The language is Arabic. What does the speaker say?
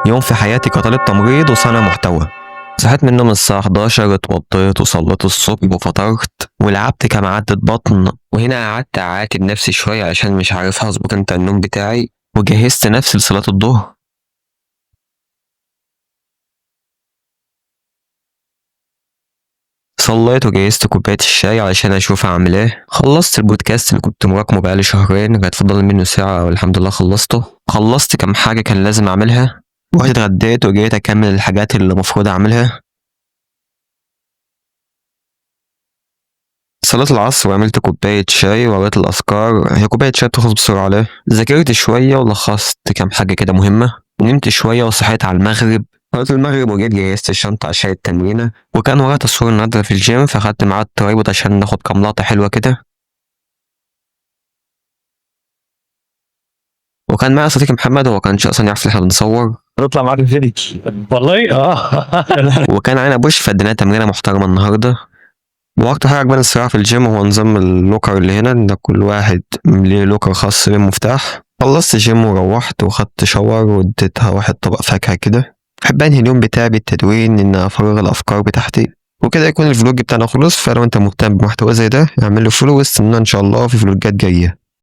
يوم في حياتي كطالب تمريض وصانع محتوى. صحيت من النوم الساعة 11، اتوضيت وصليت الصبح وفطرت ولعبت كام عدة بطن، وهنا قعدت أعاتب نفسي شوية عشان مش عارف أظبط امتى النوم بتاعي، وجهزت نفسي لصلاة الظهر. صليت وجهزت كوباية الشاي علشان أشوف أعمل إيه. خلصت البودكاست اللي كنت مراكمه بقالي شهرين، كانت فاضل منه ساعة والحمد لله خلصته. خلصت كام حاجة كان لازم أعملها، رحت اتغديت وجيت أكمل الحاجات اللي المفروض أعملها. صليت العصر وعملت كوباية شاي وقريت الأذكار، هي كوباية شاي بتخلص بسرعة ليه؟ ذاكرت شوية ولخصت كام حاجة كده مهمة، ونمت شوية وصحيت على المغرب. صليت المغرب وجيت جهزت الشنطة عشان التمرينة، وكان ورايا تصوير النهاردة في الجيم، فأخدت معاه الترايبود عشان ناخد كام لقطة حلوة كده. وكان معايا صديقي محمد، هو كانش أصلا يعرف إن إحنا بنصور. نطلع معاك الفيديو والله وكان علينا بوش فادينا تمرينة محترمة النهاردة. وأكتر حاجة عجباني الصراحة في الجيم هو نظام اللوكر اللي هنا، إن كل واحد ليه لوكر خاص بيه مفتاح. خلصت جيم وروحت وخدت شاور واديتها واحد طبق فاكهة كده. بحب أنهي اليوم بتاعي بالتدوين، إن أفرغ الأفكار بتاعتي. وكده يكون الفلوج بتاعنا خلص. فلو أنت مهتم بمحتوى زي ده اعمل له فولو واستنى إن شاء الله في فلوجات جاية.